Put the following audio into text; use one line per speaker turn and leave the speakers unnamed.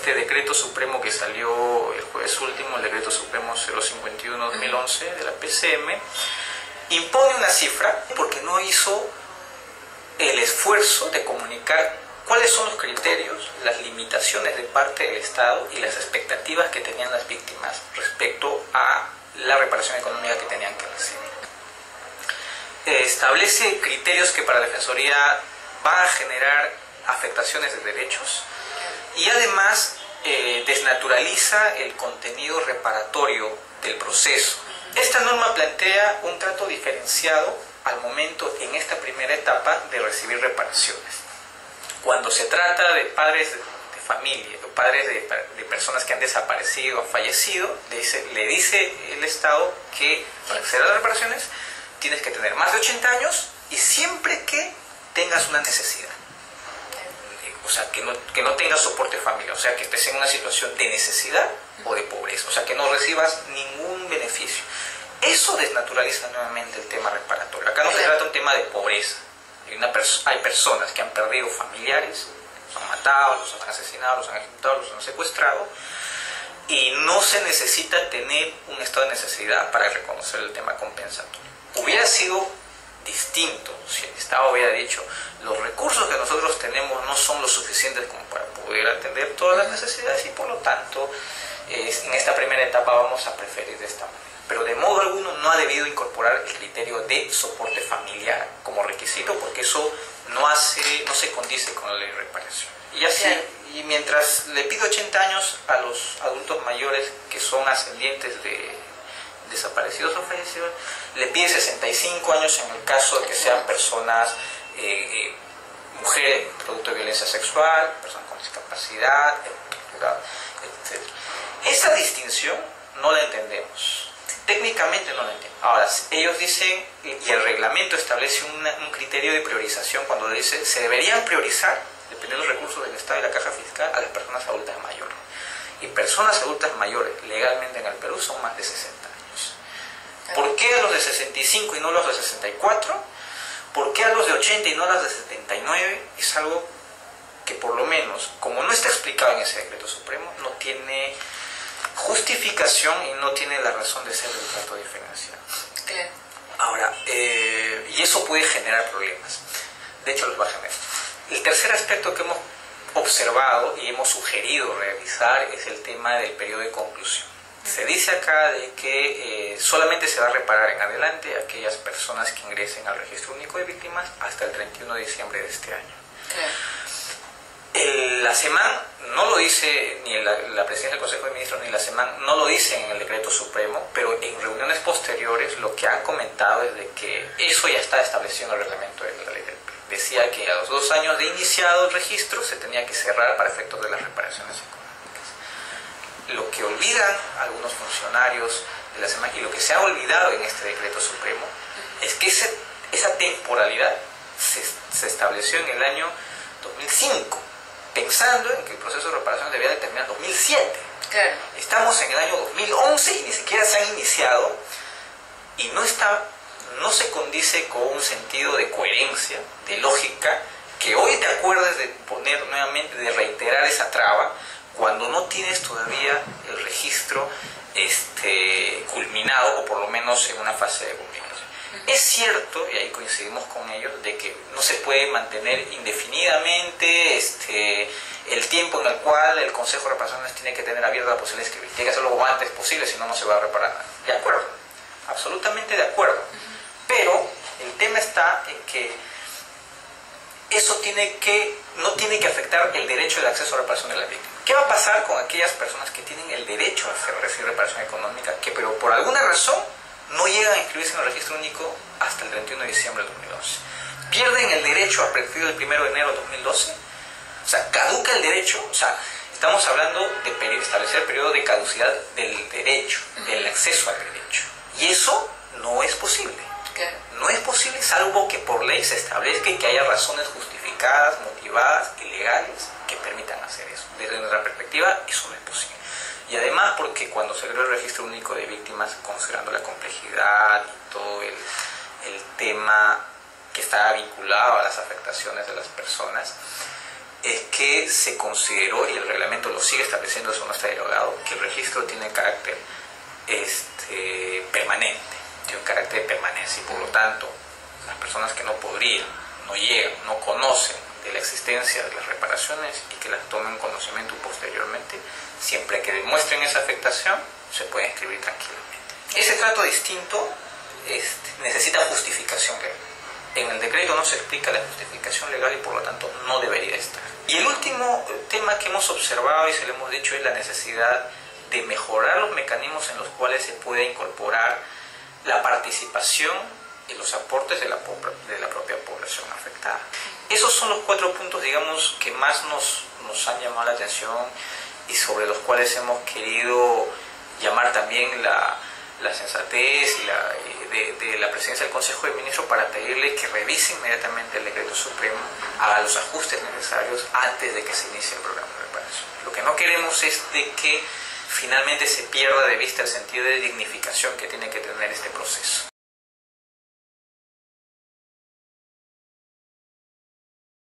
este decreto supremo que salió el jueves último, el decreto supremo 051-2011 de la PCM, impone una cifra porque no hizo el esfuerzo de comunicar cuáles son los criterios, las limitaciones de parte del Estado y las expectativas que tenían las víctimas respecto a la reparación económica que tenían que recibir. Establece criterios que para la Defensoría van a generar afectaciones de derechos y además desnaturaliza el contenido reparatorio del proceso. Esta norma plantea un trato diferenciado al momento, en esta primera etapa, de recibir reparaciones. Cuando se trata de padres de familia, o padres de personas que han desaparecido o fallecido, le dice el Estado que para acceder a las reparaciones tienes que tener más de 80 años y siempre que tengas una necesidad. O sea, que no tengas soporte familiar, o sea, que estés en una situación de necesidad o de pobreza, o sea, que no recibas ningún beneficio. Eso desnaturaliza nuevamente el tema reparatorio. Acá no se trata de un tema de pobreza. Hay personas que han perdido familiares, los han matado, los han asesinado, los han ejecutado, los han secuestrado, y no se necesita tener un estado de necesidad para reconocer el tema compensatorio. Hubiera sido distinto si el Estado hubiera dicho: los recursos que nosotros tenemos no son lo suficientes como para poder atender todas las necesidades y por lo tanto en esta primera etapa vamos a preferir de esta manera. Pero de modo alguno no ha debido incorporar el criterio de soporte familiar como requisito, porque eso no se condice con la ley de reparación. Y así, y mientras le pide 80 años a los adultos mayores que son ascendientes de desaparecidos o fallecidos, le pide 65 años en el caso de que sean personas, mujeres producto de violencia sexual, personas con discapacidad, etc. Esa distinción no la entendemos. Técnicamente no la entiendo. Ahora, ellos dicen, y el reglamento establece un criterio de priorización cuando dice se deberían priorizar, dependiendo de los recursos del Estado y la caja fiscal, a las personas adultas mayores. Y personas adultas mayores legalmente en el Perú son más de 60 años. ¿Por qué a los de 65 y no a los de 64? ¿Por qué a los de 80 y no a los de 79? Es algo que por lo menos, como no está explicado en ese decreto supremo, no tiene justificación y no tiene la razón de ser del trato diferencial.
Claro.
Ahora, y eso puede generar problemas. De hecho, los va a generar. El tercer aspecto que hemos observado y hemos sugerido revisar es el tema del periodo de conclusión. Se dice acá de que solamente se va a reparar en adelante a aquellas personas que ingresen al Registro Único de Víctimas hasta el 31 de diciembre de este año.
Claro.
La SEMAN no lo dice, ni la Presidencia del Consejo de Ministros ni la SEMAN no lo dice en el decreto supremo, pero en reuniones posteriores lo que han comentado es de que eso ya está establecido en el reglamento de la ley del PRI. Decía que a los 2 años de iniciado el registro se tenía que cerrar para efectos de las reparaciones económicas. Lo que olvidan algunos funcionarios de la SEMAN y lo que se ha olvidado en este decreto supremo es que esa temporalidad se estableció en el año 2005. Pensando en que el proceso de reparación debía de terminar en 2007.
Claro.
Estamos en el año 2011 y ni siquiera se han iniciado y no se condice con un sentido de coherencia, de lógica, que hoy te acuerdes de poner nuevamente, de reiterar esa traba cuando no tienes todavía el registro culminado o por lo menos en una fase de culminación. Es cierto, y ahí coincidimos con ellos, de que no se puede mantener indefinidamente el tiempo en el cual el Consejo de Reparaciones tiene que tener abierta la posibilidad de escribir. Tiene que hacerlo lo antes posible, si no, no se va a reparar nada. De acuerdo, absolutamente de acuerdo. Pero el tema está en que eso no tiene que afectar el derecho de acceso a reparación de la víctima. ¿Qué va a pasar con aquellas personas que tienen el derecho a recibir reparación económica, pero por alguna razón no llegan a inscribirse en el registro único hasta el 31 de diciembre de 2011? ¿Pierden el derecho a partir del 1 de enero de 2012? O sea, caduca el derecho. O sea, estamos hablando de establecer el periodo de caducidad del derecho, del acceso al derecho. Y eso no es posible.
Claro.
No es posible salvo que por ley se establezca y que haya razones justificadas, motivadas y legales que permitan hacer eso. Desde nuestra perspectiva, eso no es posible. Y además porque cuando se creó el Registro Único de Víctimas, considerando la complejidad y todo el tema que estaba vinculado a las afectaciones de las personas, es que se consideró, y el reglamento lo sigue estableciendo, eso no está derogado, que el registro tiene carácter permanente, tiene un carácter de permanencia, y por lo tanto las personas que no podrían, no llegan, no conocen de la existencia de las reparaciones y que las tomen conocimiento posteriormente, siempre que demuestren esa afectación, se puede inscribir tranquilamente. Ese trato distinto necesita justificación legal. En el decreto no se explica la justificación legal y por lo tanto no debería estar. Y el último tema que hemos observado y se lo hemos dicho es la necesidad de mejorar los mecanismos en los cuales se puede incorporar la participación y los aportes de la propia población afectada. Esos son los 4 puntos, digamos, que más nos han llamado la atención y sobre los cuales hemos querido llamar también la sensatez de la presidencia del Consejo de Ministros para pedirle que revise inmediatamente el decreto supremo, haga los ajustes necesarios antes de que se inicie el programa de reparación. Lo que no queremos es de que finalmente se pierda de vista el sentido de dignificación que tiene que tener este proceso.